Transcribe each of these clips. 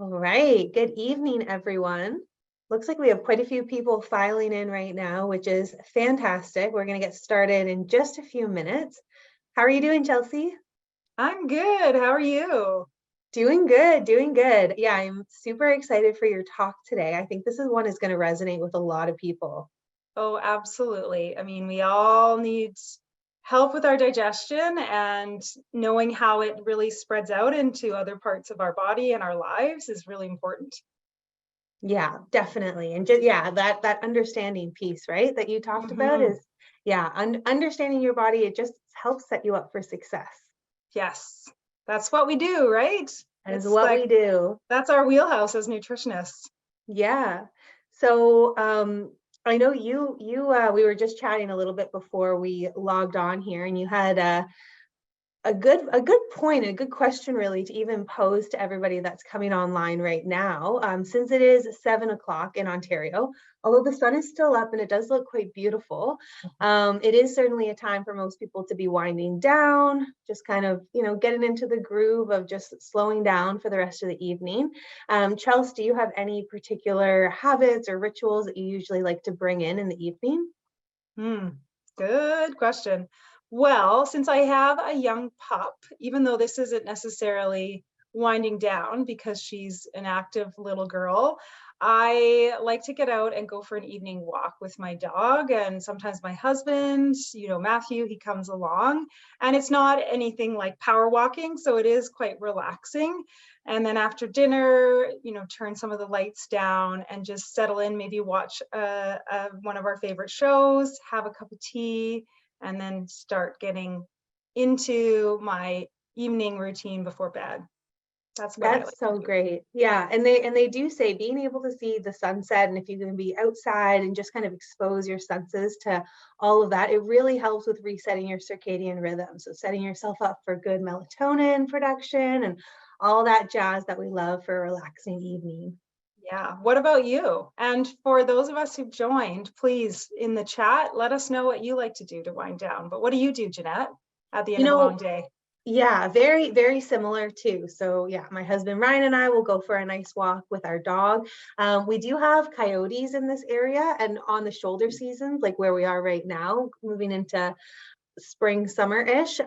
All right. Good evening, everyone. Looks like we have quite a few people filing in right now, which is fantastic. We're going to get started in just a few minutes. How are you doing, Chelsea? I'm good. How are you? Doing good, doing good. Yeah, I'm super excited for your talk today. I think this is one is going to resonate with a lot of people. Oh, absolutely. I mean, we all need help with our digestion, and knowing how it really spreads out into other parts of our body and our lives is really important. Yeah, definitely. And just that understanding piece, right? That you talked about Mhm. is understanding your body, it just helps set you up for success. Yes, that's what we do, right? That is It's what like we do. that's our wheelhouse as nutritionists. Yeah. So I know we were just chatting a little bit before we logged on here, and you had a good point, a good question really to even pose to everybody that's coming online right now. Since it is 7 o'clock in Ontario, although the sun is still up and it does look quite beautiful, it is certainly a time for most people to be winding down, just kind of, getting into the groove of just slowing down for the rest of the evening. Chelsea, do you have any particular habits or rituals that you usually like to bring in the evening? Hmm. Good question. Well, since I have a young pup, even though this isn't necessarily winding down because she's an active little girl, I like to get out and go for an evening walk with my dog. And sometimes my husband, Matthew, he comes along. And it's not anything like power walking, so it is quite relaxing. And then after dinner, turn some of the lights down and just settle in, maybe watch one of our favorite shows, have a cup of tea, and then start getting into my evening routine before bed. That's what I That's like to so do. great. Yeah, and they do say being able to see the sunset, and if you can be outside and just kind of expose your senses to all of that, it really helps with resetting your circadian rhythm. So setting yourself up for good melatonin production and all that jazz that we love for a relaxing evening. Yeah. What about you? And for those of us who've joined, please in the chat, let us know what you like to do to wind down. But what do you do, Jeanette, at the end You of a long know, day? Yeah, very, very similar too. So yeah, my husband Ryan and I will go for a nice walk with our dog. We do have coyotes in this area, and on the shoulder seasons, like where we are right now, moving into spring, summer-ish,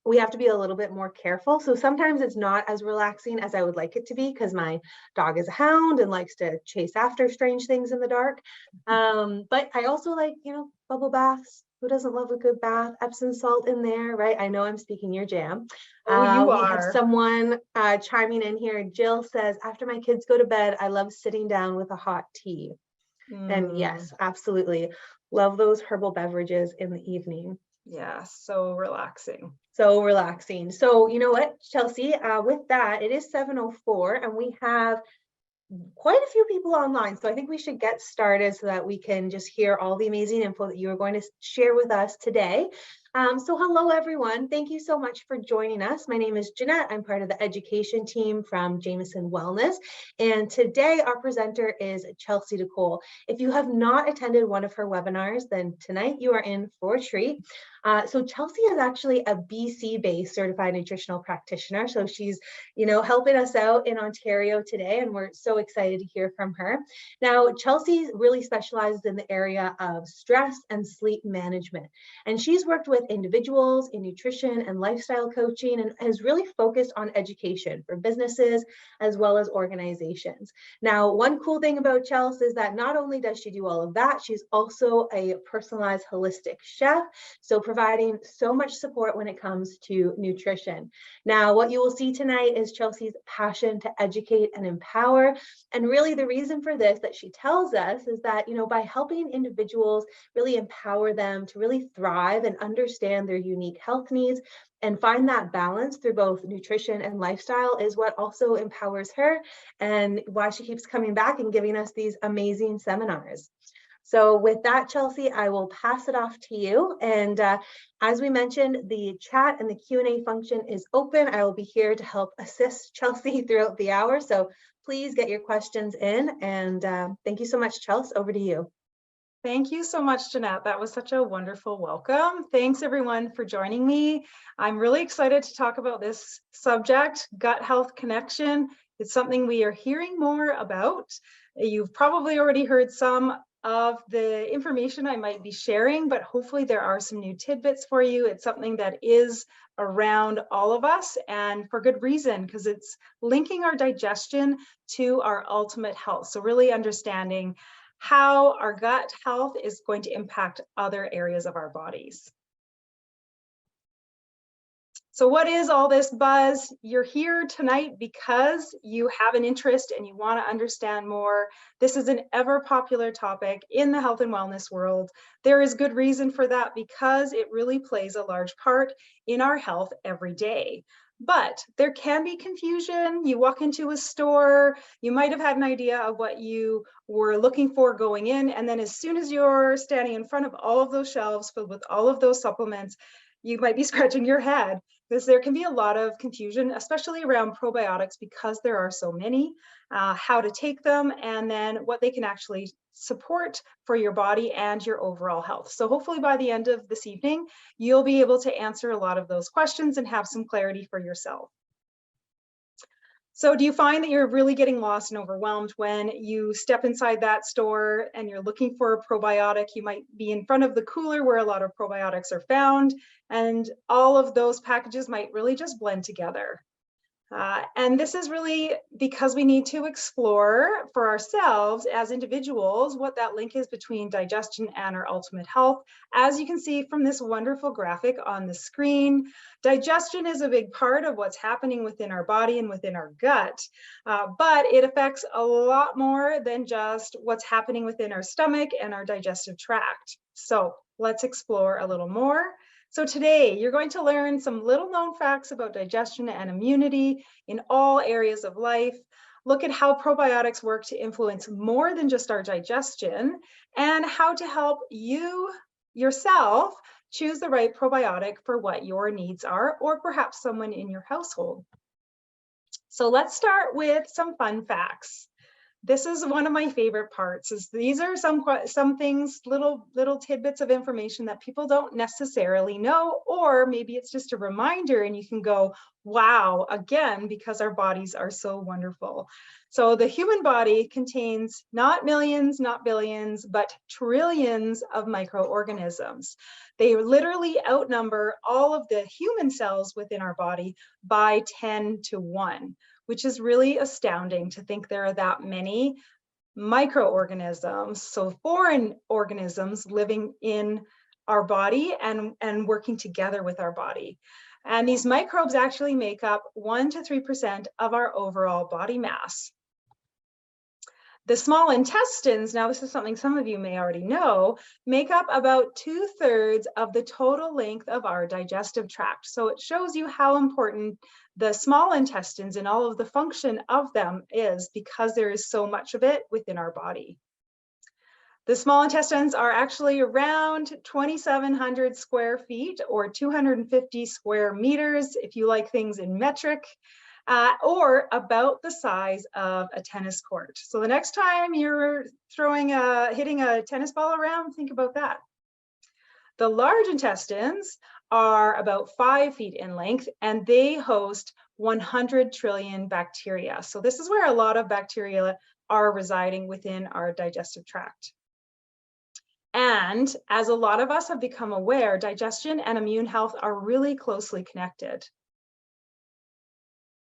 we have to be a little bit more careful. So sometimes it's not as relaxing as I would like it to be because my dog is a hound and likes to chase after strange things in the dark. But I also like, bubble baths. Who doesn't love a good bath? Epsom salt in there, right? I know I'm speaking your jam. Oh, you We have are. someone chiming in here. Jill says, after my kids go to bed, I love sitting down with a hot tea. And Mm, yes, absolutely. Love those herbal beverages in the evening. yeah, so relaxing. So relaxing. So you know what, Chelsea, with that, it is 7:04 and we have quite a few people online. So I think we should get started so that we can just hear all the amazing info that you are going to share with us today. So hello, everyone. Thank you so much for joining us. My name is Jeanette. I'm part of the education team from Jamieson Wellness. And today our presenter is Chelsea DeCole. If you have not attended one of her webinars, then tonight you are in for a treat. So Chelsea is actually a BC-based certified nutritional practitioner. So she's, helping us out in Ontario today, and we're so excited to hear from her. Now, Chelsea really specializes in the area of stress and sleep management, and she's worked with individuals in nutrition and lifestyle coaching and has really focused on education for businesses as well as organizations. Now, one cool thing about Chelsea is that not only does she do all of that, she's also a personalized holistic chef, so providing so much support when it comes to nutrition. Now, what you will see tonight is Chelsea's passion to educate and empower. And really the reason for this that she tells us is that, by helping individuals really empower them to really thrive and understand their unique health needs and find that balance through both nutrition and lifestyle is what also empowers her and why she keeps coming back and giving us these amazing seminars. So with that, Chelsea, I will pass it off to you. And as we mentioned, the chat and the Q&A function is open. I will be here to help assist Chelsea throughout the hour. So please get your questions in. And thank you so much, Chelsea. Over to you. Thank you so much, Jeanette. That was such a wonderful welcome. Thanks everyone for joining me. I'm really excited to talk about this subject, gut health connection. It's something we are hearing more about. You've probably already heard some of the information I might be sharing, but hopefully there are some new tidbits for you. It's something that is around all of us, and for good reason, because it's linking our digestion to our ultimate health. So really understanding how our gut health is going to impact other areas of our bodies. So what is all this buzz? You're here tonight because you have an interest and you want to understand more. This is an ever popular topic in the health and wellness world. There is good reason for that, because it really plays a large part in our health every day. But there can be confusion. You walk into a store, you might have had an idea of what you were looking for going in, and then as soon as you're standing in front of all of those shelves filled with all of those supplements, you might be scratching your head, because there can be a lot of confusion, especially around probiotics, because there are so many, how to take them, and then what they can actually support for your body and your overall health. So hopefully by the end of this evening, you'll be able to answer a lot of those questions and have some clarity for yourself. So do you find that you're really getting lost and overwhelmed when you step inside that store and you're looking for a probiotic? You might be in front of the cooler where a lot of probiotics are found, and all of those packages might really just blend together. And this is really because we need to explore for ourselves as individuals what that link is between digestion and our ultimate health. As you can see from this wonderful graphic on the screen, digestion is a big part of what's happening within our body and within our gut, but it affects a lot more than just what's happening within our stomach and our digestive tract. So let's explore a little more. So today you're going to learn some little known facts about digestion and immunity in all areas of life. Look at how probiotics work to influence more than just our digestion, and how to help you yourself choose the right probiotic for what your needs are, or perhaps someone in your household. So let's start with some fun facts. This is one of my favorite parts. These are some things, little tidbits of information that people don't necessarily know, or maybe it's just a reminder and you can go, wow, again, because our bodies are so wonderful. So the human body contains not millions, not billions, but trillions of microorganisms. They literally outnumber all of the human cells within our body by 10 to 1. Which is really astounding to think there are that many microorganisms, so foreign organisms living in our body and working together with our body. And these microbes actually make up 1 to 3% of our overall body mass. The small intestines, now this is something some of you may already know, make up about 2/3 of the total length of our digestive tract. So it shows you how important the small intestines and all of the function of them is, because there is so much of it within our body. The small intestines are actually around 2,700 square feet, or 250 square meters, if you like things in metric. Or about the size of a tennis court. So the next time you're hitting a tennis ball around, think about that. The large intestines are about 5 feet in length, and they host 100 trillion bacteria. So this is where a lot of bacteria are residing within our digestive tract. And as a lot of us have become aware, digestion and immune health are really closely connected.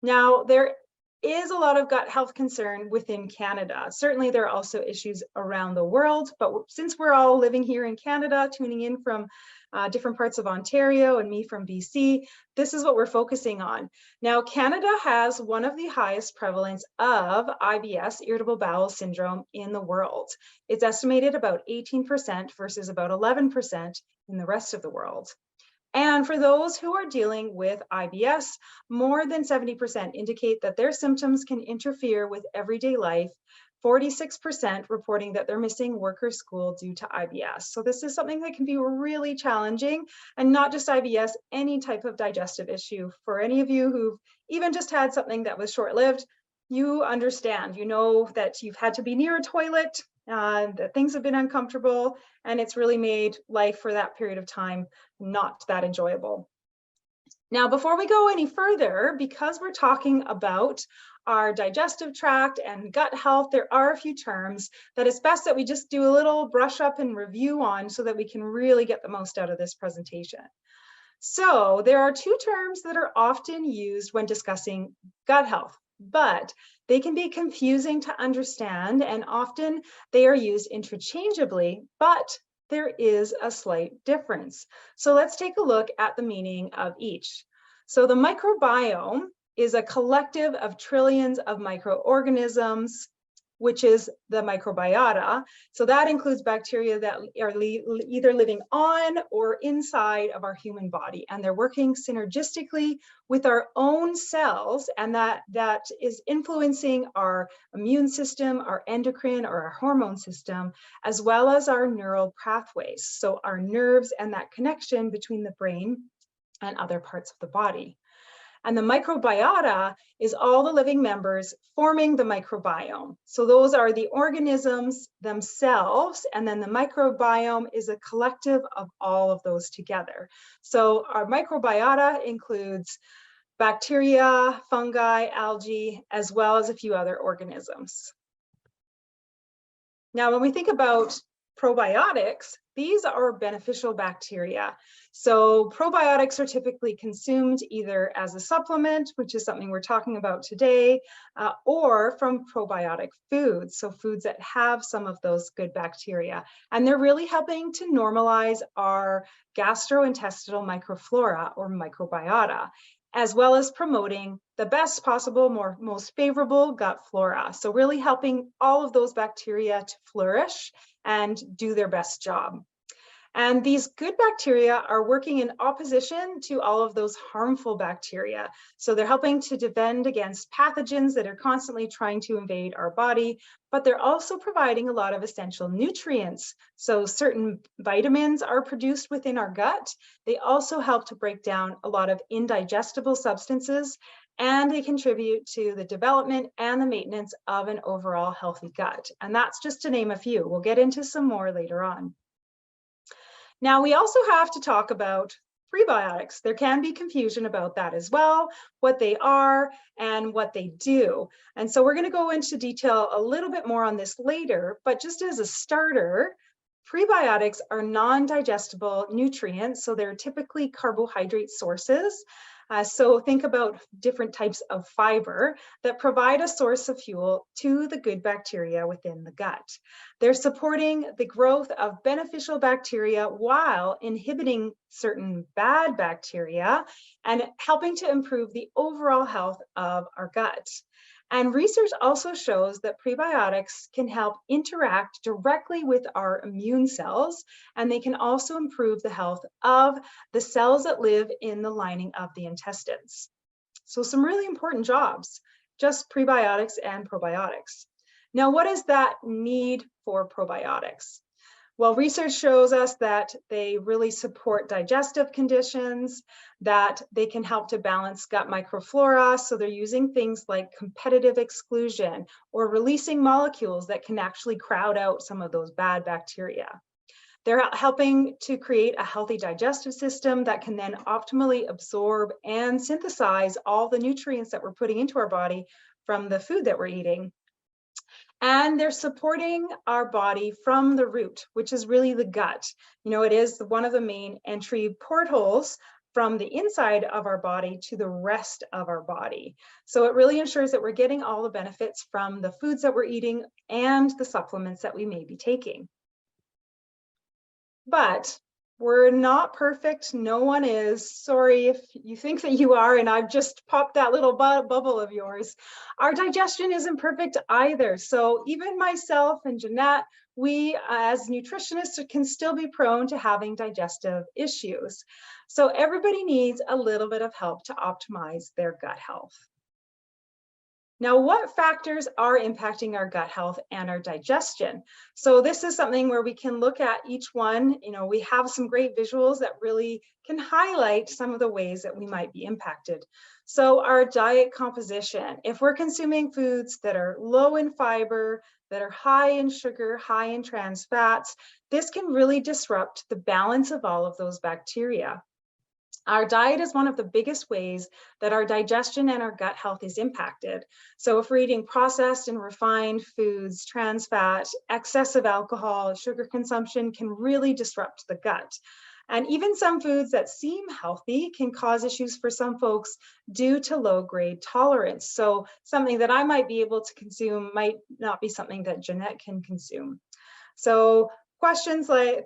Now, there is a lot of gut health concern within Canada. Certainly, there are also issues around the world, but since we're all living here in Canada, tuning in from different parts of Ontario and me from BC, this is what we're focusing on. Now, Canada has one of the highest prevalence of IBS, irritable bowel syndrome, in the world. It's estimated about 18% versus about 11% in the rest of the world. And for those who are dealing with IBS, more than 70% indicate that their symptoms can interfere with everyday life, 46% reporting that they're missing work or school due to IBS. So this is something that can be really challenging, and not just IBS, any type of digestive issue. For any of you who've even just had something that was short-lived, you understand, you know that you've had to be near a toilet, that things have been uncomfortable, and it's really made life for that period of time not that enjoyable. Now, before we go any further, because we're talking about our digestive tract and gut health, there are a few terms that it's best that we just do a little brush up and review on so that we can really get the most out of this presentation. So there are two terms that are often used when discussing gut health, but they can be confusing to understand, and often they are used interchangeably, but there is a slight difference. So let's take a look at the meaning of each. So the microbiome is a collective of trillions of microorganisms, which is the microbiota. So that includes bacteria that are either living on or inside of our human body, and they're working synergistically with our own cells, and that is influencing our immune system, our endocrine or our hormone system, as well as our neural pathways, so our nerves and that connection between the brain and other parts of the body. And the microbiota is all the living members forming the microbiome. So those are the organisms themselves, and then the microbiome is a collective of all of those together. So our microbiota includes bacteria, fungi, algae, as well as a few other organisms. Now, when we think about probiotics, these are beneficial bacteria. So probiotics are typically consumed either as a supplement, which is something we're talking about today, or from probiotic foods, so foods that have some of those good bacteria. And they're really helping to normalize our gastrointestinal microflora or microbiota, as well as promoting the best possible, most favorable gut flora. So really helping all of those bacteria to flourish and do their best job. And these good bacteria are working in opposition to all of those harmful bacteria. So they're helping to defend against pathogens that are constantly trying to invade our body, but they're also providing a lot of essential nutrients. So certain vitamins are produced within our gut. They also help to break down a lot of indigestible substances, and they contribute to the development and the maintenance of an overall healthy gut. And that's just to name a few. We'll get into some more later on. Now, we also have to talk about prebiotics. There can be confusion about that as well, what they are and what they do. And so we're going to go into detail a little bit more on this later, but just as a starter, prebiotics are non-digestible nutrients, so they're typically carbohydrate sources. So think about different types of fiber that provide a source of fuel to the good bacteria within the gut. They're supporting the growth of beneficial bacteria while inhibiting certain bad bacteria and helping to improve the overall health of our gut. And research also shows that prebiotics can help interact directly with our immune cells, and they can also improve the health of the cells that live in the lining of the intestines. So some really important jobs, just prebiotics and probiotics. Now, what is that need for probiotics? Well, research shows us that they really support digestive conditions, that they can help to balance gut microflora. So they're using things like competitive exclusion or releasing molecules that can actually crowd out some of those bad bacteria. They're helping to create a healthy digestive system that can then optimally absorb and synthesize all the nutrients that we're putting into our body from the food that we're eating. And they're supporting our body from the root, which is really the gut. You know, it is one of the main entry portholes from the inside of our body to the rest of our body. So it really ensures that we're getting all the benefits from the foods that we're eating and the supplements that we may be taking. But we're not perfect. No one is. Sorry if you think that you are, and I've just popped that little bubble of yours. Our digestion isn't perfect either. So even myself and Jeanette, we as nutritionists can still be prone to having digestive issues. So everybody needs a little bit of help to optimize their gut health. Now, what factors are impacting our gut health and our digestion? So this is something where we can look at each one. You know, we have some great visuals that really can highlight some of the ways that we might be impacted. So our diet composition, if we're consuming foods that are low in fiber, that are high in sugar, high in trans fats, this can really disrupt the balance of all of those bacteria. Our diet is one of the biggest ways that our digestion and our gut health is impacted. So if we're eating processed and refined foods, trans fat, excessive alcohol, sugar consumption can really disrupt the gut. And even some foods that seem healthy can cause issues for some folks due to low grade tolerance. So something that I might be able to consume might not be something that Jeanette can consume. So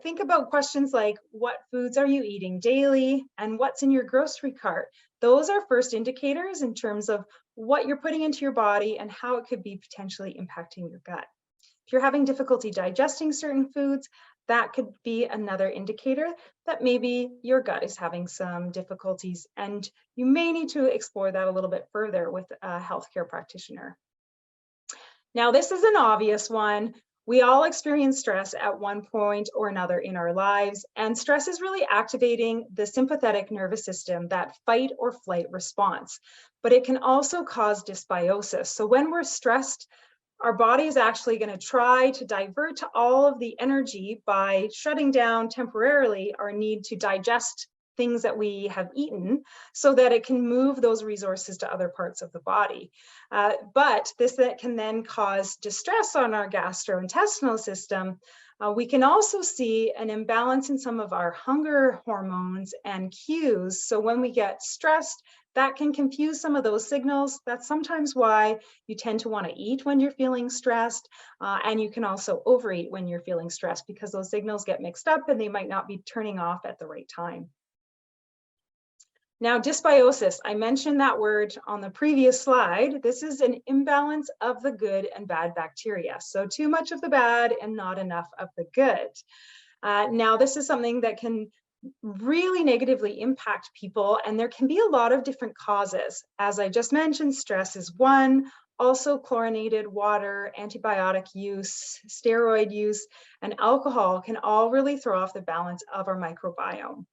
think about questions like, what foods are you eating daily and what's in your grocery cart? Those are first indicators in terms of what you're putting into your body and how it could be potentially impacting your gut. If you're having difficulty digesting certain foods, that could be another indicator that maybe your gut is having some difficulties, and you may need to explore that a little bit further with a healthcare practitioner. Now, this is an obvious one. We all experience stress at one point or another in our lives, and stress is really activating the sympathetic nervous system, that fight or flight response. But it can also cause dysbiosis. So when we're stressed, our body is actually going to try to divert all of the energy by shutting down temporarily our need to digest things that we have eaten so that it can move those resources to other parts of the body. But this can then cause distress on our gastrointestinal system. We can also see an imbalance in some of our hunger hormones and cues. So when we get stressed, that can confuse some of those signals. That's sometimes why you tend to want to eat when you're feeling stressed. And you can also overeat when you're feeling stressed because those signals get mixed up and they might not be turning off at the right time. Now, dysbiosis, I mentioned that word on the previous slide. This is an imbalance of the good and bad bacteria. So too much of the bad and not enough of the good. Now, this is something that can really negatively impact people, and there can be a lot of different causes. As I just mentioned, stress is one, also chlorinated water, antibiotic use, steroid use, and alcohol can all really throw off the balance of our microbiome.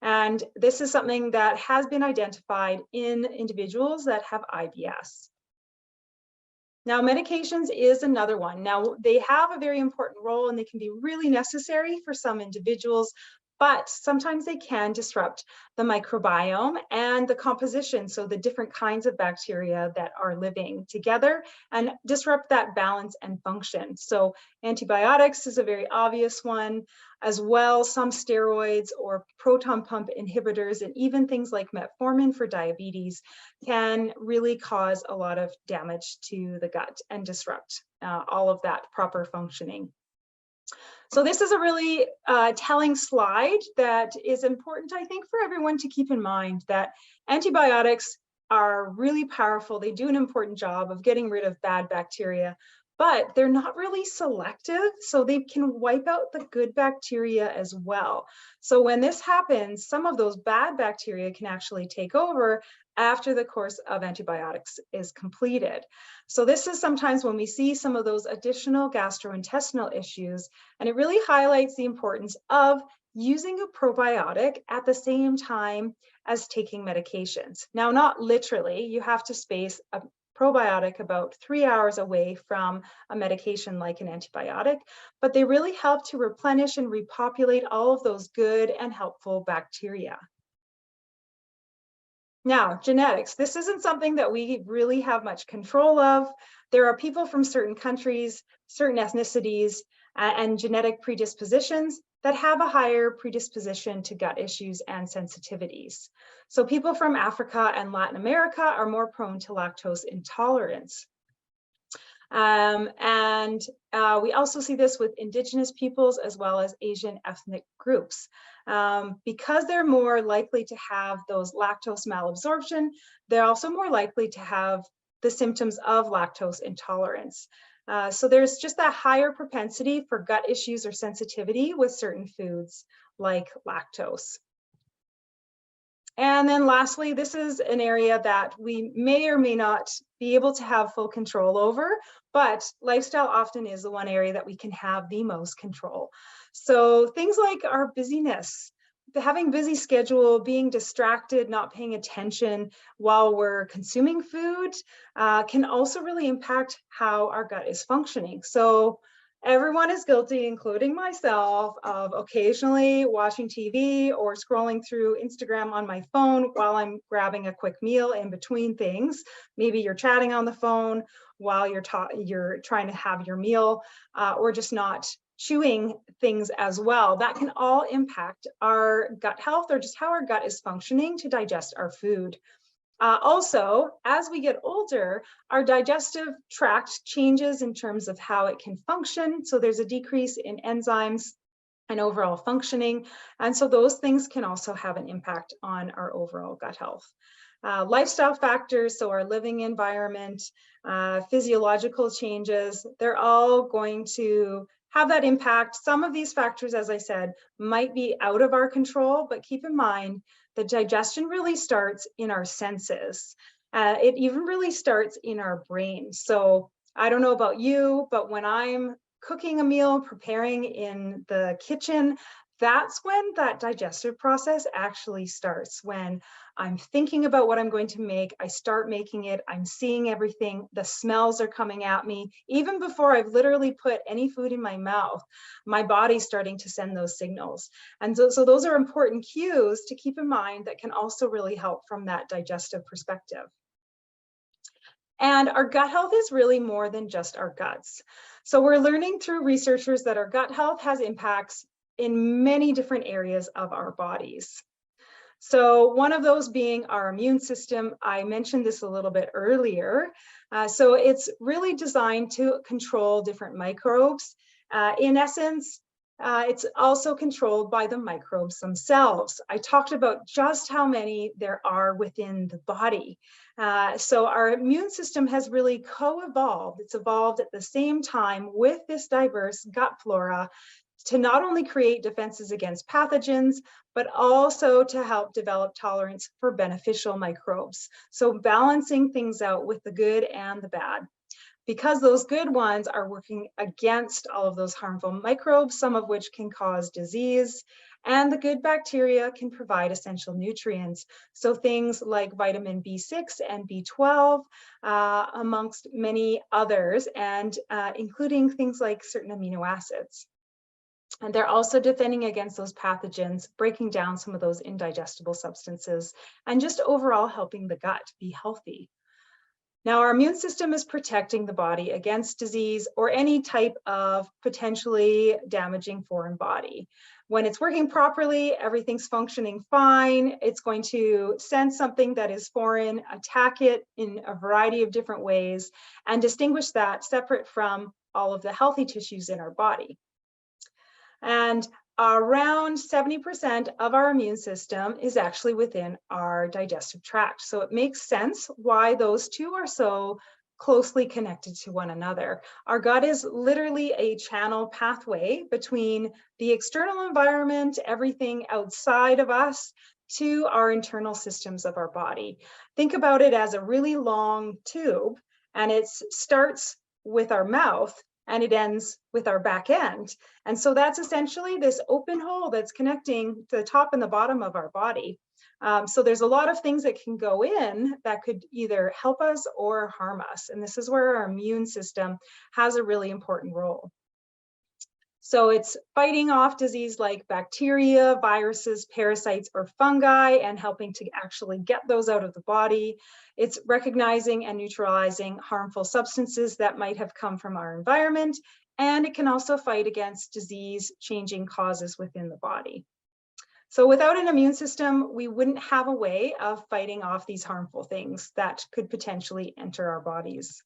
And this is something that has been identified in individuals that have IBS. Now, medications is another one. Now, they have a very important role and they can be really necessary for some individuals, but sometimes they can disrupt the microbiome and the composition, so the different kinds of bacteria that are living together, and disrupt that balance and function. So antibiotics is a very obvious one, as well some steroids or proton pump inhibitors, and even things like metformin for diabetes can really cause a lot of damage to the gut and disrupt all of that proper functioning. So this is a really telling slide that is important, I think, for everyone to keep in mind, that antibiotics are really powerful. They do an important job of getting rid of bad bacteria, but they're not really selective, so they can wipe out the good bacteria as well. So when this happens, some of those bad bacteria can actually take over after the course of antibiotics is completed. So this is sometimes when we see some of those additional gastrointestinal issues, and it really highlights the importance of using a probiotic at the same time as taking medications. Now, not literally, you have to space a probiotic about 3 hours away from a medication like an antibiotic, but they really help to replenish and repopulate all of those good and helpful bacteria. Now, genetics, this isn't something that we really have much control of. There are people from certain countries, certain ethnicities, and genetic predispositions that have a higher predisposition to gut issues and sensitivities. So people from Africa and Latin America are more prone to lactose intolerance. We also see this with indigenous peoples as well as Asian ethnic groups. Because they're more likely to have those lactose malabsorption, they're also more likely to have the symptoms of lactose intolerance. So there's just that higher propensity for gut issues or sensitivity with certain foods like lactose. And then lastly, this is an area that we may or may not be able to have full control over, but lifestyle often is the one area that we can have the most control. So things like our busyness, having busy schedule, being distracted, not paying attention while we're consuming food can also really impact how our gut is functioning. So Everyone is guilty, including myself, of occasionally watching TV or scrolling through Instagram on my phone while I'm grabbing a quick meal in between things. Maybe you're chatting on the phone while you're trying to have your meal, or just not chewing things as well. That can all impact our gut health, or just how our gut is functioning to digest our food. Also, as we get older, our digestive tract changes in terms of how it can function. So there's a decrease in enzymes and overall functioning. And so those things can also have an impact on our overall gut health. Lifestyle factors, so our living environment, physiological changes, they're all going to have that impact. Some of these factors, as I said, might be out of our control, but keep in mind that digestion really starts in our senses. It even really starts in our brain. So I don't know about you, but when I'm cooking a meal, preparing in the kitchen, that's when that digestive process actually starts. When I'm thinking about what I'm going to make, I start making it, I'm seeing everything, the smells are coming at me. Even before I've literally put any food in my mouth, my body's starting to send those signals. And so those are important cues to keep in mind that can also really help from that digestive perspective. And our gut health is really more than just our guts. So we're learning through researchers that our gut health has impacts in many different areas of our bodies. So one of those being our immune system. I mentioned this a little bit earlier. So it's really designed to control different microbes. In essence, it's also controlled by the microbes themselves. I talked about just how many there are within the body. So our immune system has really co-evolved. It's evolved at the same time with this diverse gut flora to not only create defenses against pathogens, but also to help develop tolerance for beneficial microbes. So balancing things out with the good and the bad. Because those good ones are working against all of those harmful microbes, some of which can cause disease, and the good bacteria can provide essential nutrients. So things like vitamin B6 and B12, amongst many others, and including things like certain amino acids. And they're also defending against those pathogens, breaking down some of those indigestible substances, and just overall helping the gut be healthy. Now, our immune system is protecting the body against disease or any type of potentially damaging foreign body. When it's working properly, everything's functioning fine. It's going to sense something that is foreign, attack it in a variety of different ways, and distinguish that separate from all of the healthy tissues in our body. And around 70% of our immune system is actually within our digestive tract. So it makes sense why those two are so closely connected to one another. Our gut is literally a channel pathway between the external environment, everything outside of us, to our internal systems of our body. Think about it as a really long tube, and it starts with our mouth and it ends with our back end. And so that's essentially this open hole that's connecting to the top and the bottom of our body. So there's a lot of things that can go in that could either help us or harm us. And this is where our immune system has a really important role. So it's fighting off disease like bacteria, viruses, parasites, or fungi, and helping to actually get those out of the body. It's recognizing and neutralizing harmful substances that might have come from our environment, and it can also fight against disease-changing causes within the body. So without an immune system, we wouldn't have a way of fighting off these harmful things that could potentially enter our bodies.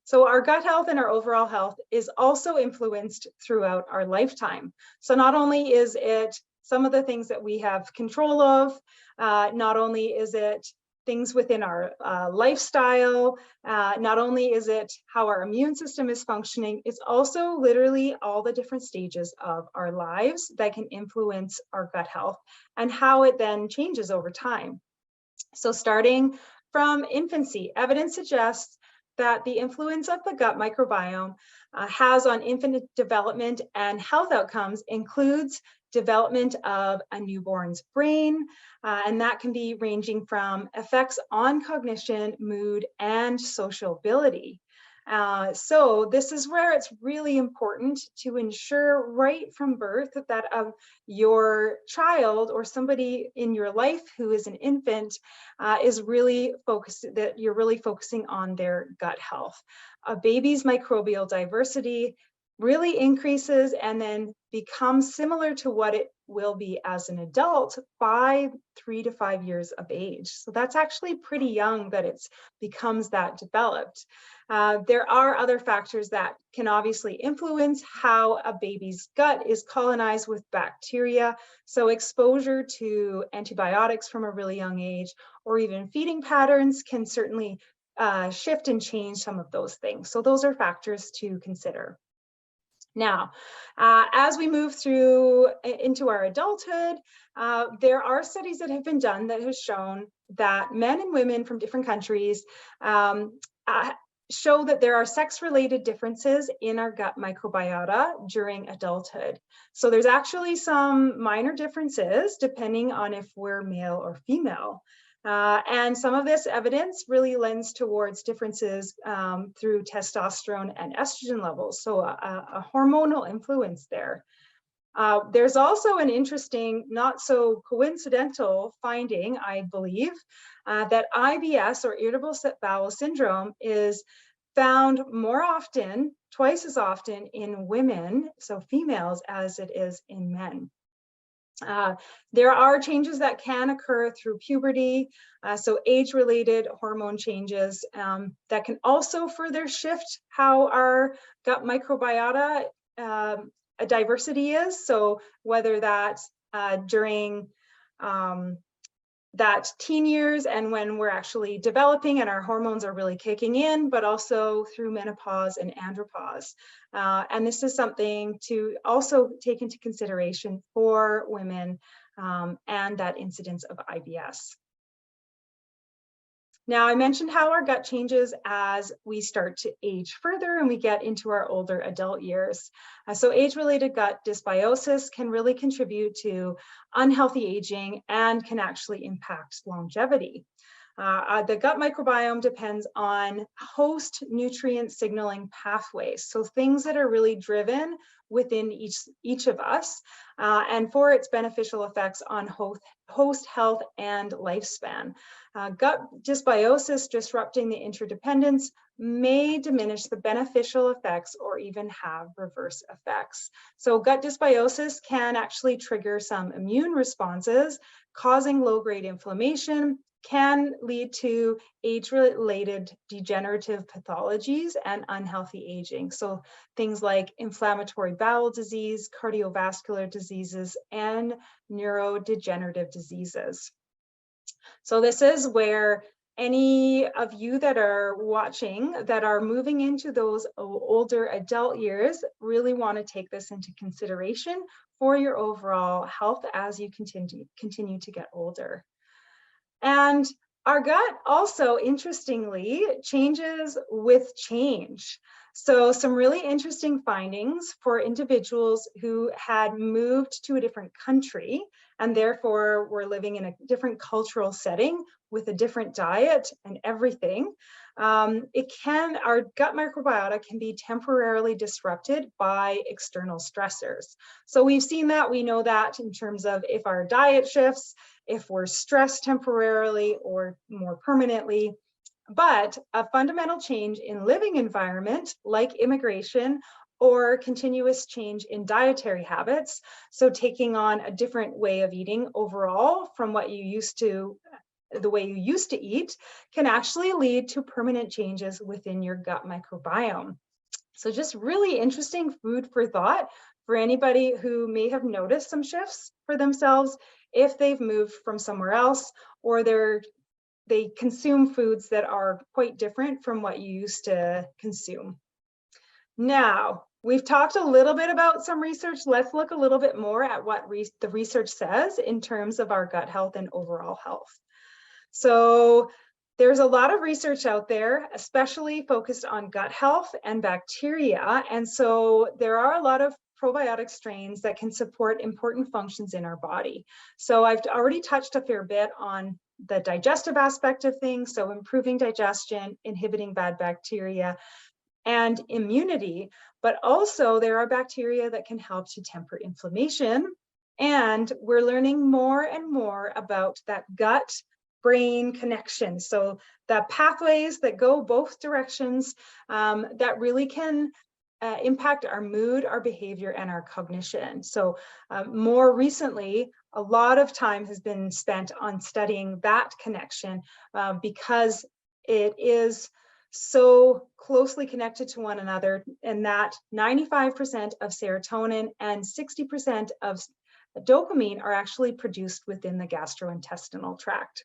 So our gut health and our overall health is also influenced throughout our lifetime. So not only is it some of the things that we have control of, not only is it things within our lifestyle, not only is it how our immune system is functioning, it's also literally all the different stages of our lives that can influence our gut health and how it then changes over time. So starting from infancy, evidence suggests that the influence of the gut microbiome has on infant development and health outcomes includes development of a newborn's brain, and that can be ranging from effects on cognition, mood, and social ability. So this is where it's really important to ensure right from birth that your child or somebody in your life who is an infant is really focused, that you're really focusing on their gut health. A baby's microbial diversity really increases and then becomes similar to what it will be as an adult by 3 to 5 years of age. So that's actually pretty young that it becomes that developed. There are other factors that can obviously influence how a baby's gut is colonized with bacteria. So exposure to antibiotics from a really young age, or even feeding patterns, can certainly shift and change some of those things. So those are factors to consider. Now, as we move through into our adulthood, there are studies that have been done that have shown that men and women from different countries show that there are sex-related differences in our gut microbiota during adulthood. So there's actually some minor differences depending on if we're male or female. And some of this evidence really lends towards differences through testosterone and estrogen levels, so a hormonal influence there. There's also an interesting, not so coincidental finding, I believe, that IBS, or irritable bowel syndrome, is found more often, twice as often in women, so females, as it is in men. There are changes that can occur through puberty, so age-related hormone changes that can also further shift how our gut microbiota diversity is. So whether that's during that teen years and when we're actually developing and our hormones are really kicking in, but also through menopause and andropause. And this is something to also take into consideration for women and that incidence of IBS. Now, I mentioned how our gut changes as we start to age further and we get into our older adult years. So age-related gut dysbiosis can really contribute to unhealthy aging and can actually impact longevity. The gut microbiome depends on host nutrient signaling pathways, so things that are really driven within each of us, and for its beneficial effects on host health and lifespan. Gut dysbiosis disrupting the interdependence may diminish the beneficial effects or even have reverse effects. So gut dysbiosis can actually trigger some immune responses, causing low-grade inflammation, can lead to age-related degenerative pathologies and unhealthy aging. So things like inflammatory bowel disease, cardiovascular diseases, and neurodegenerative diseases. So this is where any of you that are watching that are moving into those older adult years really want to take this into consideration for your overall health as you continue to get older. And our gut also, interestingly, changes with change. So some really interesting findings for individuals who had moved to a different country and therefore were living in a different cultural setting with a different diet and everything. Our gut microbiota can be temporarily disrupted by external stressors. So we've seen that, we know that in terms of if our diet shifts, if we're stressed temporarily or more permanently. But a fundamental change in living environment, like immigration, or continuous change in dietary habits, so taking on a different way of eating overall from what you used to, the way you used to eat, can actually lead to permanent changes within your gut microbiome. So just really interesting food for thought for anybody who may have noticed some shifts for themselves if they've moved from somewhere else, or they consume foods that are quite different from what you used to consume. Now, we've talked a little bit about some research. Let's look a little bit more at what the research says in terms of our gut health and overall health. So there's a lot of research out there, especially focused on gut health and bacteria. And so there are a lot of probiotic strains that can support important functions in our body. So I've already touched a fair bit on the digestive aspect of things, so improving digestion, inhibiting bad bacteria, and immunity, but also there are bacteria that can help to temper inflammation. And we're learning more and more about that gut-brain connection. So the pathways that go both directions that really can impact our mood, our behavior, and our cognition. So more recently, a lot of time has been spent on studying that connection because it is so closely connected to one another, and that 95% of serotonin and 60% of dopamine are actually produced within the gastrointestinal tract.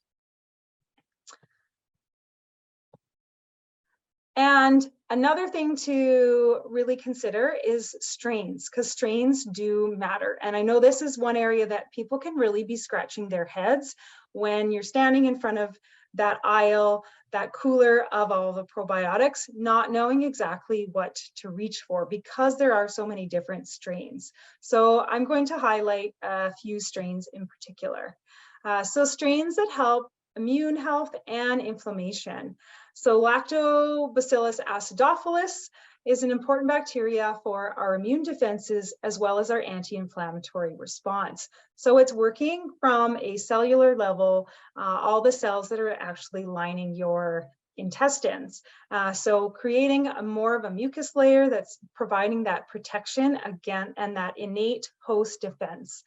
And another thing to really consider is strains, because strains do matter. And I know this is one area that people can really be scratching their heads when you're standing in front of that aisle, that cooler of all the probiotics, not knowing exactly what to reach for because there are so many different strains. So I'm going to highlight a few strains in particular. So strains that help immune health and inflammation. So Lactobacillus acidophilus is an important bacteria for our immune defenses as well as our anti-inflammatory response. So it's working from a cellular level, all the cells that are actually lining your intestines. So creating more of a mucus layer that's providing that protection again and that innate host defense.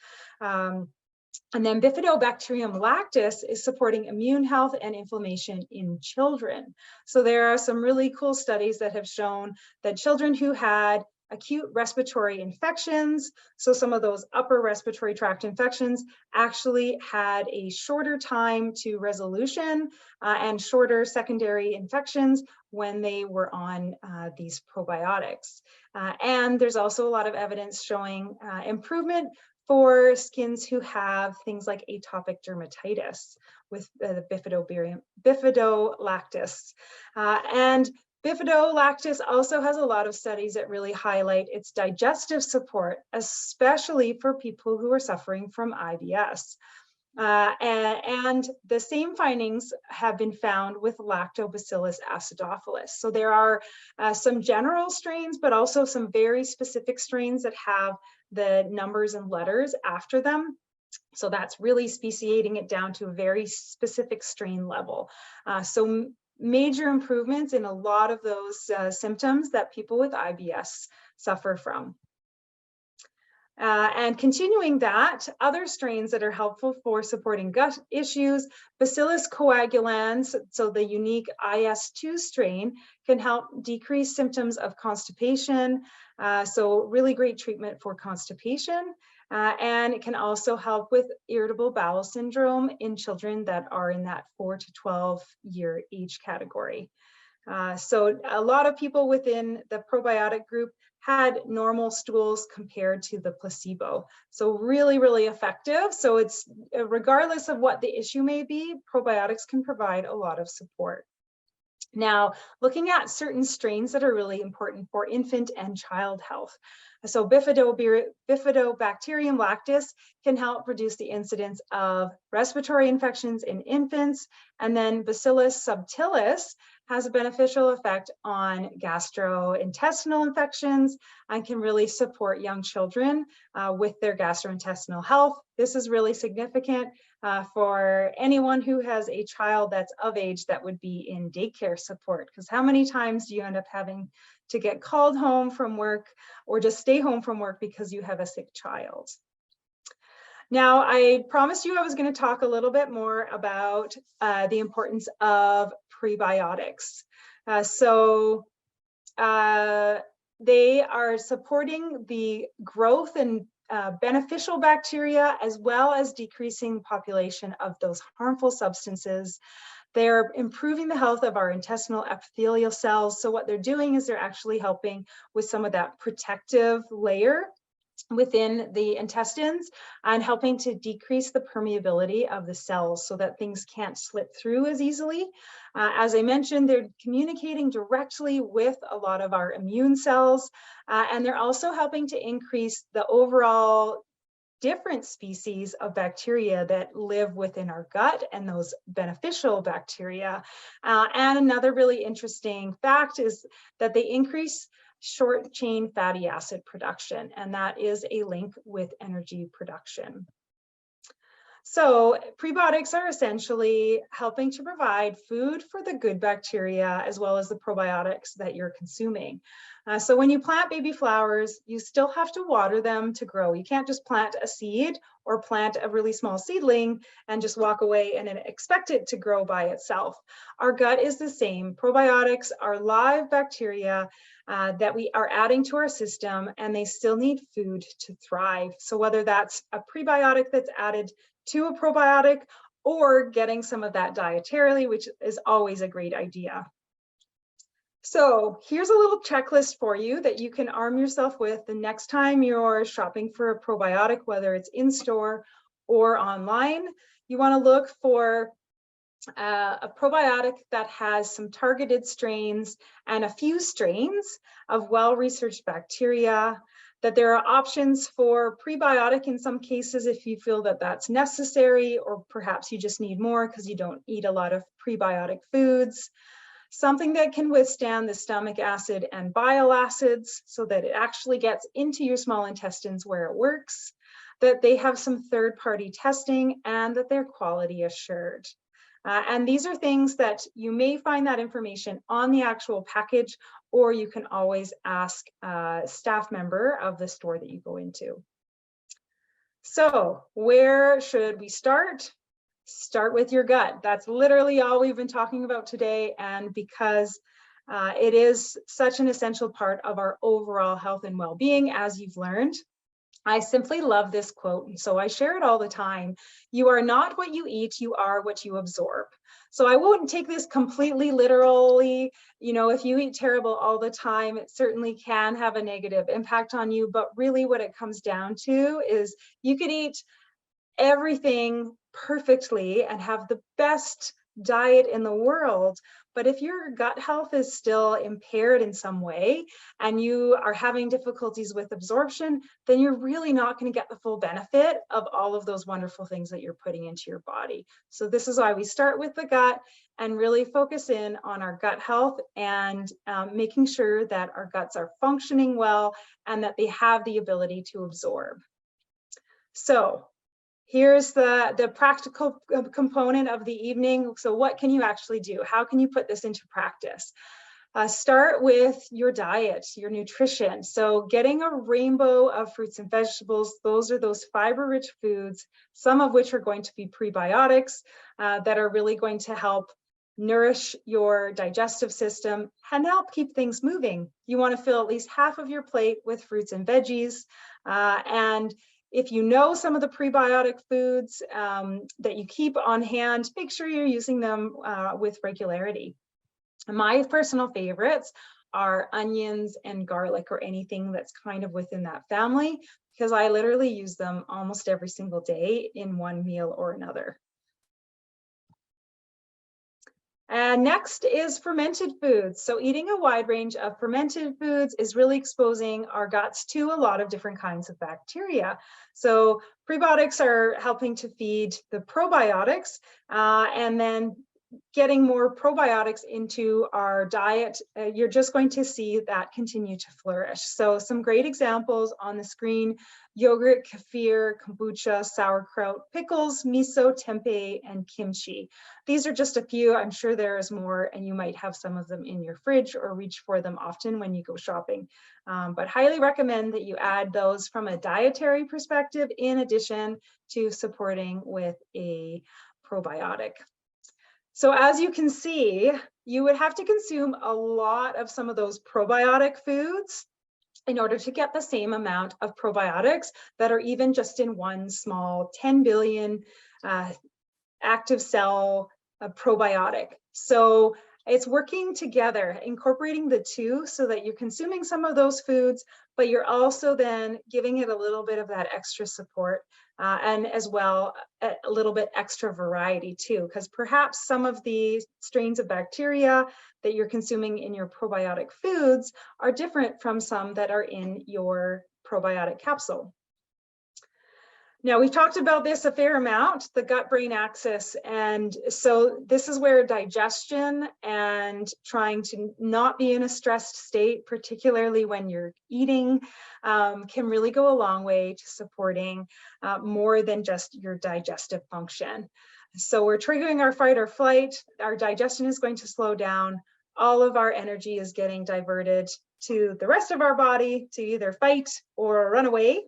And then Bifidobacterium lactis is supporting immune health and inflammation in children. So there are some really cool studies that have shown that children who had acute respiratory infections, so some of those upper respiratory tract infections, actually had a shorter time to resolution and shorter secondary infections when they were on these probiotics. And there's also a lot of evidence showing improvement for skins who have things like atopic dermatitis with the bifidolactis. And bifidolactis also has a lot of studies that really highlight its digestive support, especially for people who are suffering from IBS. And the same findings have been found with Lactobacillus acidophilus. So there are some general strains, but also some very specific strains that have the numbers and letters after them. So that's really speciating it down to a very specific strain level. So major improvements in a lot of those symptoms that people with IBS suffer from. And continuing that, other strains that are helpful for supporting gut issues, Bacillus coagulans, so the unique IS2 strain, can help decrease symptoms of constipation. So really great treatment for constipation. And it can also help with irritable bowel syndrome in children that are in that 4 to 12 year age category. So a lot of people within the probiotic group had normal stools compared to the placebo. So really, really effective. So it's regardless of what the issue may be, probiotics can provide a lot of support. Now, looking at certain strains that are really important for infant and child health. So Bifidobacterium lactis can help reduce the incidence of respiratory infections in infants. And then Bacillus subtilis has a beneficial effect on gastrointestinal infections and can really support young children with their gastrointestinal health. This is really significant for anyone who has a child that's of age that would be in daycare support, because how many times do you end up having to get called home from work or just stay home from work because you have a sick child? Now, I promised you I was going to talk a little bit more about the importance of prebiotics. They are supporting the growth and beneficial bacteria, as well as decreasing the population of those harmful substances. They're improving the health of our intestinal epithelial cells. So what they're doing is they're actually helping with some of that protective layer within the intestines and helping to decrease the permeability of the cells so that things can't slip through as easily. As I mentioned, they're communicating directly with a lot of our immune cells, and they're also helping to increase the overall different species of bacteria that live within our gut and those beneficial bacteria. And another really interesting fact is that they increase short chain fatty acid production, and that is a link with energy production. So prebiotics are essentially helping to provide food for the good bacteria as well as the probiotics that you're consuming. So when you plant baby flowers, you still have to water them to grow. You can't just plant a seed or plant a really small seedling and just walk away and expect it to grow by itself. Our gut is the same. Probiotics are live bacteria that we are adding to our system, and they still need food to thrive. So whether that's a prebiotic that's added to a probiotic or getting some of that dietarily, which is always a great idea. So here's a little checklist for you that you can arm yourself with the next time you're shopping for a probiotic, whether it's in store or online. You want to look for a probiotic that has some targeted strains and a few strains of well-researched bacteria, that there are options for prebiotic in some cases if you feel that that's necessary, or perhaps you just need more because you don't eat a lot of prebiotic foods. Something that can withstand the stomach acid and bile acids so that it actually gets into your small intestines where it works, that they have some third-party testing, and that they're quality assured. And these are things that you may find that information on the actual package, or you can always ask a staff member of the store that you go into. So where should we start? Start with your gut. That's literally all we've been talking about today. And because it is such an essential part of our overall health and well-being, as you've learned, I simply love this quote, and so I share it all the time. You are not what you eat, you are what you absorb. So I won't take this completely literally. You know, if you eat terrible all the time, it certainly can have a negative impact on you. But really what it comes down to is you could eat everything perfectly and have the best diet in the world, but if your gut health is still impaired in some way and you are having difficulties with absorption, then you're really not going to get the full benefit of all of those wonderful things that you're putting into your body. So this is why we start with the gut and really focus in on our gut health and making sure that our guts are functioning well and that they have the ability to absorb. So here's the practical component of the evening. So what can you actually do? How can you put this into practice? Start with your diet, your nutrition. So getting a rainbow of fruits and vegetables, those are those fiber-rich foods, some of which are going to be prebiotics that are really going to help nourish your digestive system and help keep things moving. You want to fill at least half of your plate with fruits and veggies. And if you know some of the prebiotic foods that you keep on hand, make sure you're using them with regularity. My personal favorites are onions and garlic, or anything that's kind of within that family, because I literally use them almost every single day in one meal or another. And next is fermented foods. So eating a wide range of fermented foods is really exposing our guts to a lot of different kinds of bacteria. So prebiotics are helping to feed the probiotics, and then getting more probiotics into our diet, you're just going to see that continue to flourish. So some great examples on the screen: yogurt, kefir, kombucha, sauerkraut, pickles, miso, tempeh, and kimchi. These are just a few. I'm sure there is more, and you might have some of them in your fridge or reach for them often when you go shopping. But highly recommend that you add those from a dietary perspective in addition to supporting with a probiotic. So as you can see, you would have to consume a lot of some of those probiotic foods in order to get the same amount of probiotics that are even just in one small 10 billion active cell probiotic. So it's working together, incorporating the two so that you're consuming some of those foods, but you're also then giving it a little bit of that extra support and as well a little bit extra variety too, because perhaps some of the strains of bacteria that you're consuming in your probiotic foods are different from some that are in your probiotic capsule. Now, we've talked about this a fair amount, the gut-brain axis. And so this is where digestion and trying to not be in a stressed state, particularly when you're eating, can really go a long way to supporting more than just your digestive function. So we're triggering our fight or flight, our digestion is going to slow down, all of our energy is getting diverted to the rest of our body to either fight or run away.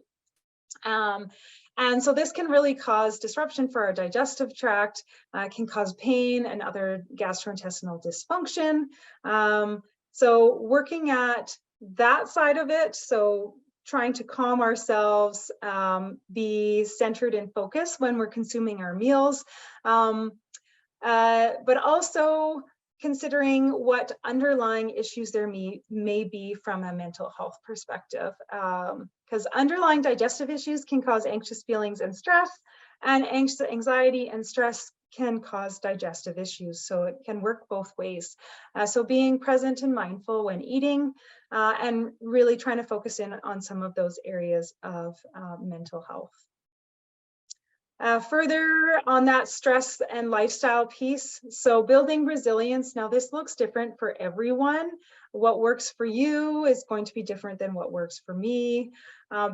And so this can really cause disruption for our digestive tract, can cause pain and other gastrointestinal dysfunction. So working at that side of it, so trying to calm ourselves, be centered and focused when we're consuming our meals, but also considering what underlying issues there may be from a mental health perspective. Because underlying digestive issues can cause anxious feelings and stress, and anxiety and stress can cause digestive issues. So it can work both ways. So being present and mindful when eating, and really trying to focus in on some of those areas of mental health. Further on that stress and lifestyle piece, so building resilience. Now this looks different for everyone. What works for you is going to be different than what works for me.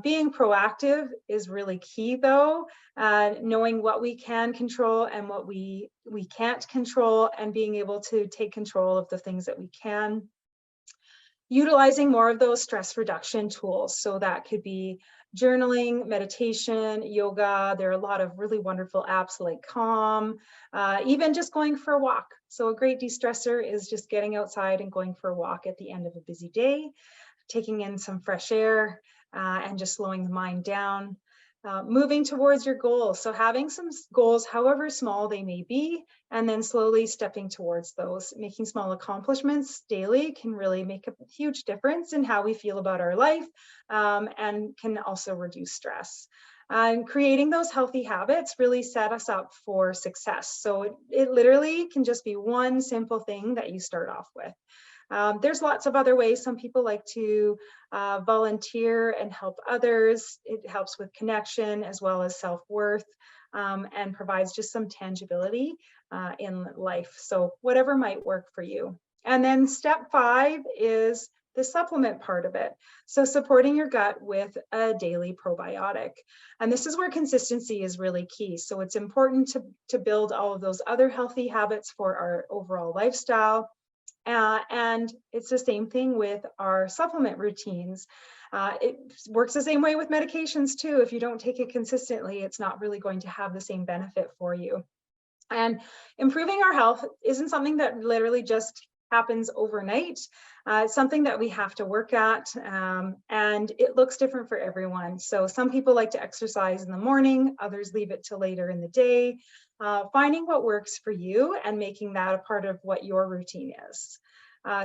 Being proactive is really key though, knowing what we can control and what we can't control, and being able to take control of the things that we can. Utilizing more of those stress reduction tools. So that could be journaling, meditation, yoga. There are a lot of really wonderful apps like Calm, even just going for a walk. So a great de-stressor is just getting outside and going for a walk at the end of a busy day, taking in some fresh air, and just slowing the mind down. Moving towards your goals. So having some goals, however small they may be, and then slowly stepping towards those. Making small accomplishments daily can really make a huge difference in how we feel about our life, and can also reduce stress. And creating those healthy habits really set us up for success. So it literally can just be one simple thing that you start off with. There's lots of other ways. Some people like to volunteer and help others. It helps with connection as well as self-worth, and provides just some tangibility in life. So whatever might work for you. And then step 5 is the supplement part of it. So supporting your gut with a daily probiotic. And this is where consistency is really key. So it's important to build all of those other healthy habits for our overall lifestyle. And it's the same thing with our supplement routines. It works the same way with medications too. If you don't take it consistently, it's not really going to have the same benefit for you. And improving our health isn't something that literally just happens overnight. It's something that we have to work at, and it looks different for everyone. So some people like to exercise in the morning, others leave it till later in the day. Finding what works for you and making that a part of what your routine is.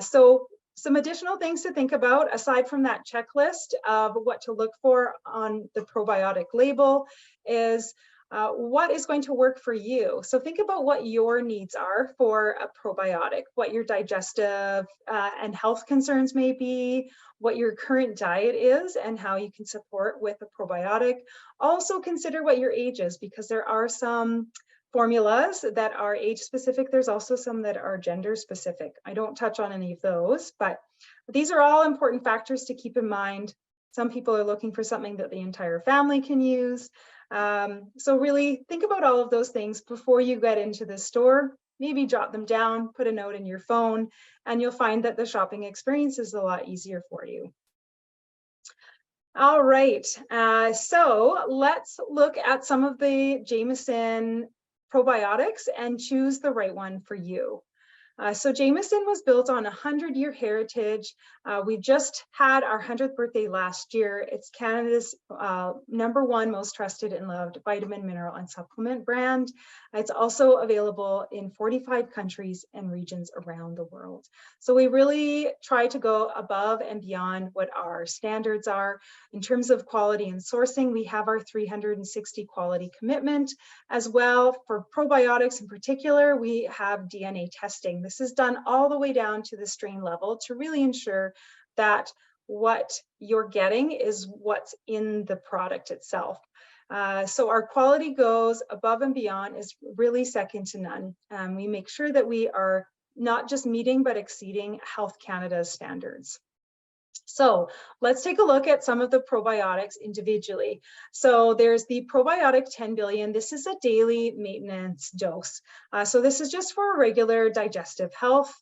So some additional things to think about aside from that checklist of what to look for on the probiotic label is what is going to work for you. So think about what your needs are for a probiotic, what your digestive and health concerns may be, what your current diet is and how you can support with a probiotic. Also consider what your age is, because there are some formulas that are age specific. There's also some that are gender specific. I don't touch on any of those, but these are all important factors to keep in mind. Some people are looking for something that the entire family can use. So really think about all of those things before you get into the store. Maybe jot them down, put a note in your phone, and you'll find that the shopping experience is a lot easier for you. All right, so let's look at some of the Jamieson probiotics and choose the right one for you. So Jamieson was built on a 100-year heritage. We just had our 100th birthday last year. It's Canada's #1 most trusted and loved vitamin, mineral, and supplement brand. It's also available in 45 countries and regions around the world. So we really try to go above and beyond what our standards are. In terms of quality and sourcing, we have our 360 quality commitment. As well, for probiotics in particular, we have DNA testing. This is done all the way down to the strain level to really ensure that what you're getting is what's in the product itself. So our quality goes above and beyond, is really second to none. We make sure that we are not just meeting, but exceeding Health Canada's standards. So let's take a look at some of the probiotics individually. So there's the probiotic 10 billion. This is a daily maintenance dose. So this is just for regular digestive health.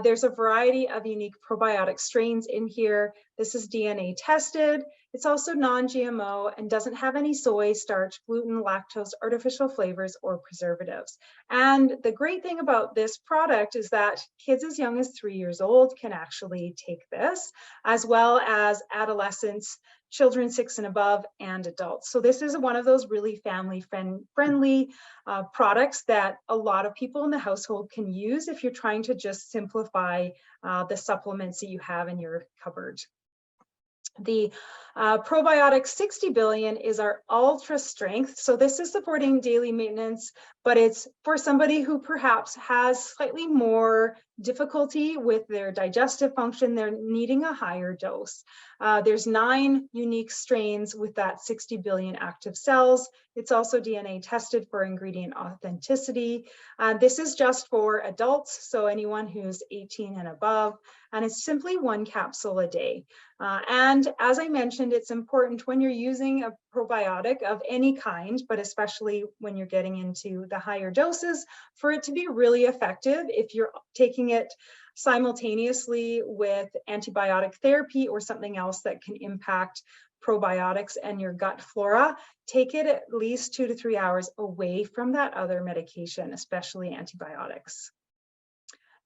There's a variety of unique probiotic strains in here. This is DNA tested. It's also non-GMO and doesn't have any soy, starch, gluten, lactose, artificial flavors, or preservatives. And the great thing about this product is that kids as young as 3 years old can actually take this, as well as adolescents, children 6 and above, and adults. So this is one of those really family friendly products that a lot of people in the household can use if you're trying to just simplify the supplements that you have in your cupboard. The probiotic 60 billion is our ultra strength. So this is supporting daily maintenance, but it's for somebody who perhaps has slightly more difficulty with their digestive function. They're needing a higher dose. There's 9 unique strains with that 60 billion active cells. It's also DNA tested for ingredient authenticity. This is just for adults, so anyone who's 18 and above, and it's simply 1 capsule a day. And as I mentioned, it's important when you're using a probiotic of any kind, but especially when you're getting into the higher doses, for it to be really effective. If you're taking it simultaneously with antibiotic therapy or something else that can impact probiotics and your gut flora, take it at least 2 to 3 hours away from that other medication, especially antibiotics.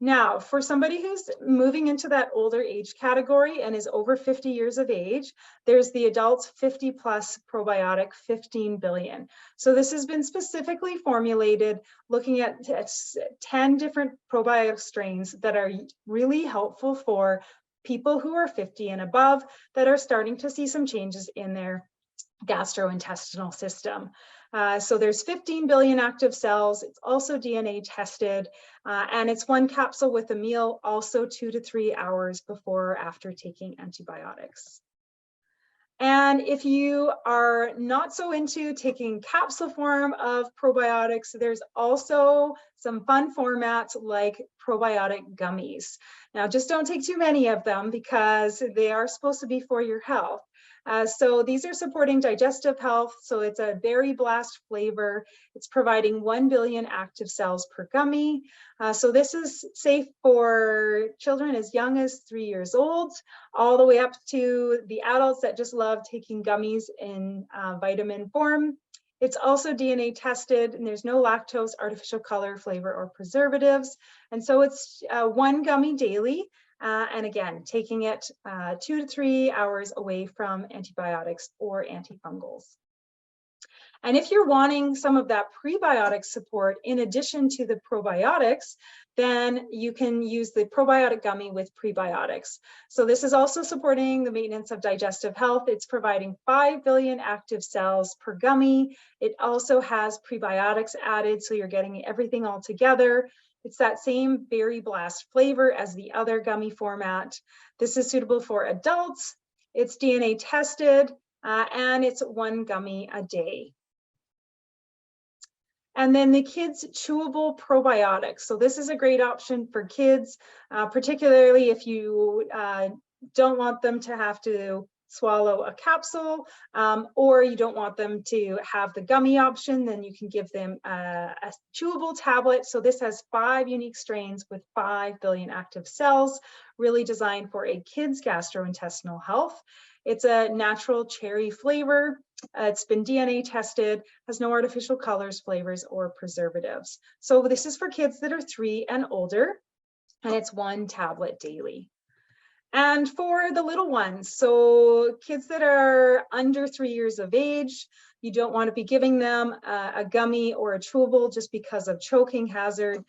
Now, for somebody who's moving into that older age category and is over 50 years of age, there's the adults 50 plus probiotic 15 billion. So this has been specifically formulated looking at 10 different probiotic strains that are really helpful for people who are 50 and above that are starting to see some changes in their gastrointestinal system. So there's 15 billion active cells. It's also DNA tested, and it's 1 capsule with a meal, also 2 to 3 hours before or after taking antibiotics. And if you are not so into taking capsule form of probiotics, there's also some fun formats like probiotic gummies. Now, just don't take too many of them because they are supposed to be for your health. So these are supporting digestive health. So it's a berry blast flavor. It's providing 1 billion active cells per gummy. So this is safe for children as young as 3 years old, all the way up to the adults that just love taking gummies in vitamin form. It's also DNA tested, and there's no lactose, artificial color, flavor, or preservatives. And so it's 1 gummy daily. And again, taking it 2 to 3 hours away from antibiotics or antifungals. And if you're wanting some of that prebiotic support in addition to the probiotics, then you can use the probiotic gummy with prebiotics. So this is also supporting the maintenance of digestive health. It's providing 5 billion active cells per gummy. It also has prebiotics added, so you're getting everything all together. It's that same berry blast flavor as the other gummy format. This is suitable for adults. It's DNA tested, and it's 1 gummy a day. And then the kids' chewable probiotics. So this is a great option for kids, particularly if you don't want them to have to swallow a capsule, or you don't want them to have the gummy option, then you can give them a chewable tablet. So this has 5 unique strains with 5 billion active cells, really designed for a kid's gastrointestinal health. It's a natural cherry flavor. It's been DNA tested, has no artificial colors, flavors, or preservatives. So this is for kids that are 3 and older, and it's 1 tablet daily. And for the little ones, so kids that are under 3 years of age, you don't want to be giving them a gummy or a chewable just because of choking hazard.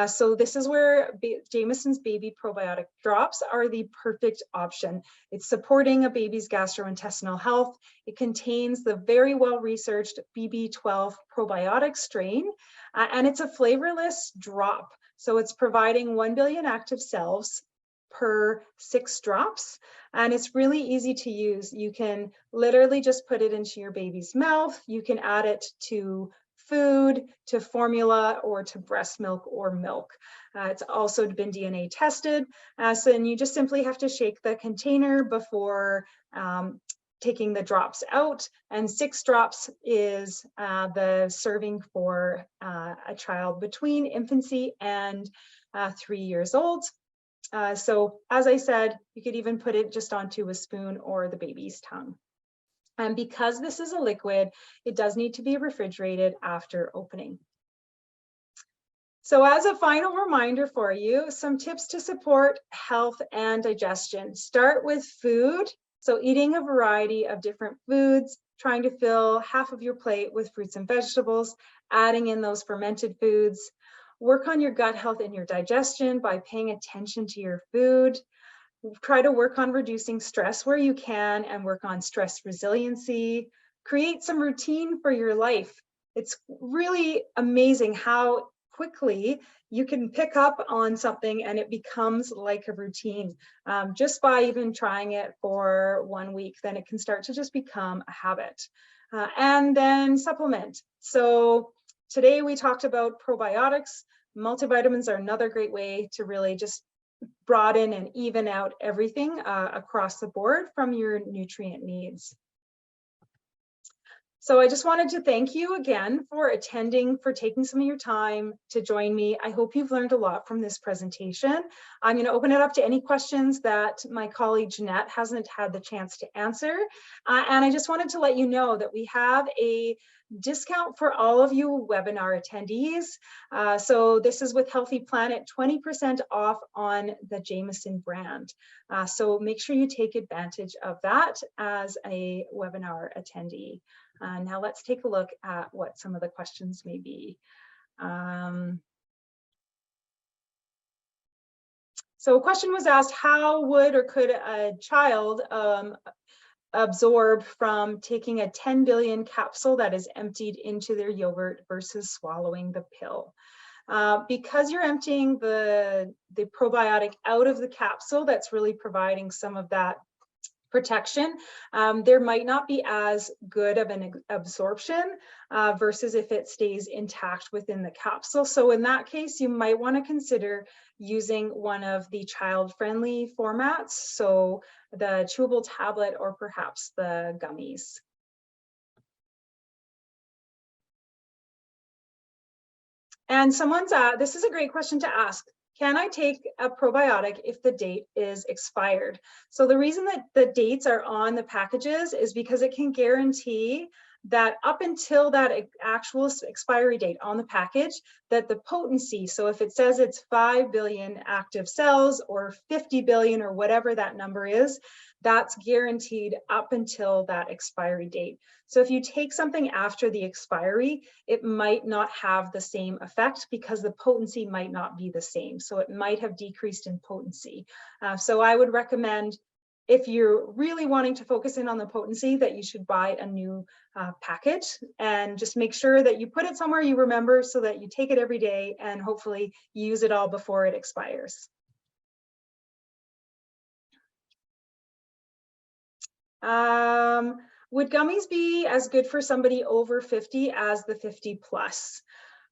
So this is where Jamieson's baby probiotic drops are the perfect option. It's supporting a baby's gastrointestinal health. It contains the very well-researched BB12 probiotic strain, and it's a flavorless drop. So it's providing 1 billion active cells per 6 drops. And it's really easy to use. You can literally just put it into your baby's mouth. You can add it to food, to formula, or to breast milk or milk. It's also been DNA tested. So then you just simply have to shake the container before taking the drops out, and 6 drops is the serving for a child between infancy and 3 years old. So as I said, you could even put it just onto a spoon or the baby's tongue. And because this is a liquid, it does need to be refrigerated after opening. So as a final reminder for you, some tips to support health and digestion. Start with food. So eating a variety of different foods, trying to fill half of your plate with fruits and vegetables, adding in those fermented foods. Work on your gut health and your digestion by paying attention to your food. Try to work on reducing stress where you can and work on stress resiliency. Create some routine for your life. It's really amazing how quickly you can pick up on something and it becomes like a routine. Just by even trying it for 1 week, then it can start to just become a habit. And then supplement. So today we talked about probiotics. Multivitamins are another great way to really just broaden and even out everything across the board from your nutrient needs. So I just wanted to thank you again for attending, for taking some of your time to join me. I hope you've learned a lot from this presentation. I'm going to open it up to any questions that my colleague Jeanette hasn't had the chance to answer. And I just wanted to let you know that we have a discount for all of you webinar attendees. So this is with Healthy Planet, 20% off on the Jamieson brand. So make sure you take advantage of that as a webinar attendee. Now let's take a look at what some of the questions may be. So a question was asked, how would or could a child absorb from taking a 10 billion capsule that is emptied into their yogurt versus swallowing the pill? Because you're emptying the probiotic out of the capsule, that's really providing some of that protection. There might not be as good of an absorption versus if it stays intact within the capsule. So in that case, you might want to consider using one of the child-friendly formats, so the chewable tablet or perhaps the gummies. And someone's this is a great question to ask. Can I take a probiotic if the date is expired? So the reason that the dates are on the packages is because it can guarantee that up until that actual expiry date on the package, that the potency, so if it says it's 5 billion active cells or 50 billion or whatever that number is, that's guaranteed up until that expiry date. So if you take something after the expiry, it might not have the same effect because the potency might not be the same. So it might have decreased in potency. So I would recommend, if you're really wanting to focus in on the potency, that you should buy a new package and just make sure that you put it somewhere you remember so that you take it every day and hopefully use it all before it expires. Would gummies be as good for somebody over 50 as the 50 plus?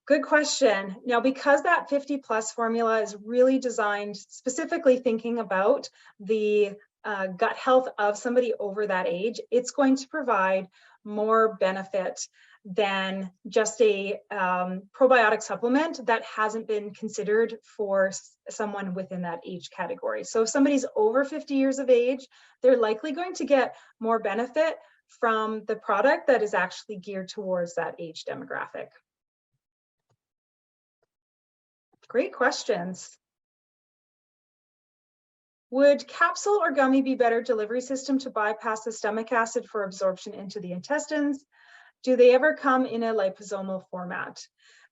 Good question. Now, because that 50 plus formula is really designed specifically thinking about the gut health of somebody over that age, it's going to provide more benefit than just a probiotic supplement that hasn't been considered for someone within that age category. So if somebody's over 50 years of age, they're likely going to get more benefit from the product that is actually geared towards that age demographic. Great questions. Would capsule or gummy be better delivery system to bypass the stomach acid for absorption into the intestines? Do they ever come in a liposomal format?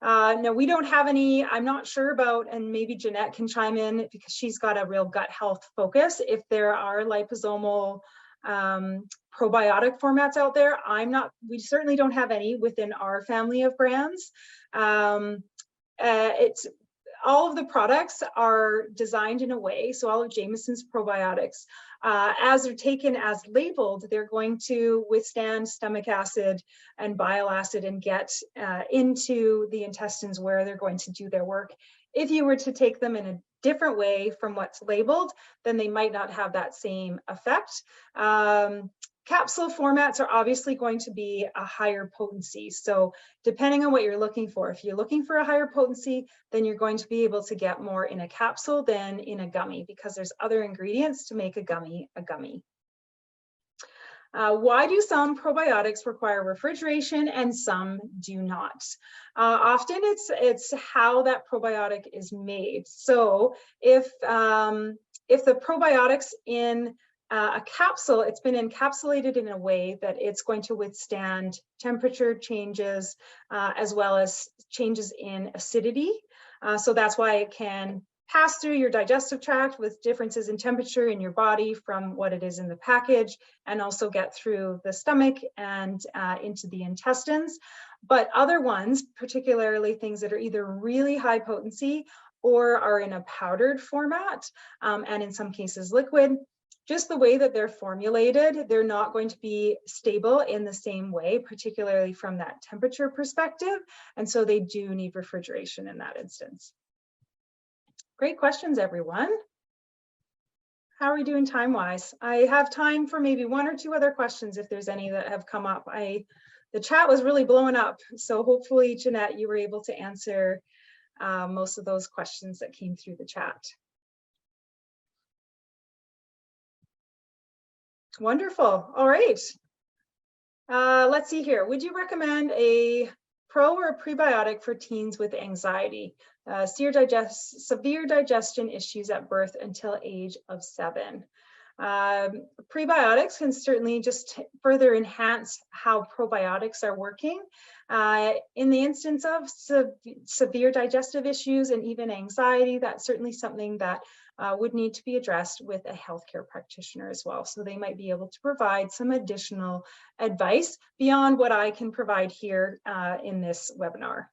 No, we don't have any. I'm not sure about, and maybe Jeanette can chime in because she's got a real gut health focus. If there are liposomal probiotic formats out there, we certainly don't have any within our family of brands. all of the products are designed in a way, so all of Jamieson's probiotics, as they're taken as labeled, they're going to withstand stomach acid and bile acid and get into the intestines where they're going to do their work. If you were to take them in a different way from what's labeled, then they might not have that same effect. Capsule formats are obviously going to be a higher potency. So depending on what you're looking for, if you're looking for a higher potency, then you're going to be able to get more in a capsule than in a gummy, because there's other ingredients to make a gummy a gummy. Why do some probiotics require refrigeration and some do not? Often it's how that probiotic is made. So if the probiotics in a capsule, it's been encapsulated in a way that it's going to withstand temperature changes as well as changes in acidity. So that's why it can pass through your digestive tract with differences in temperature in your body from what it is in the package, and also get through the stomach and into the intestines. But other ones, particularly things that are either really high potency or are in a powdered format, and in some cases liquid, just the way that they're formulated, they're not going to be stable in the same way, particularly from that temperature perspective. And so they do need refrigeration in that instance. Great questions, everyone. How are we doing time-wise? I have time for maybe one or two other questions if there's any that have come up. The chat was really blowing up, so hopefully, Jeanette, you were able to answer most of those questions that came through the chat. Wonderful. All right. Let's see here. Would you recommend a pro or a prebiotic for teens with anxiety? Severe digestion issues at birth until age of 7. Prebiotics can certainly just further enhance how probiotics are working. In the instance of severe digestive issues and even anxiety, that's certainly something that would need to be addressed with a healthcare practitioner as well. So they might be able to provide some additional advice beyond what I can provide here in this webinar.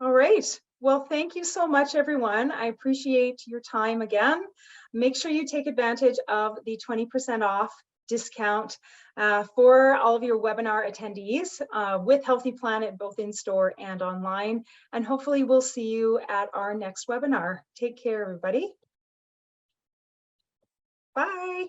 All right. Well, thank you so much, everyone. I appreciate your time again. Make sure you take advantage of the 20% off discount for all of your webinar attendees with Healthy Planet, both in store and online. And hopefully we'll see you at our next webinar. Take care, everybody. Bye.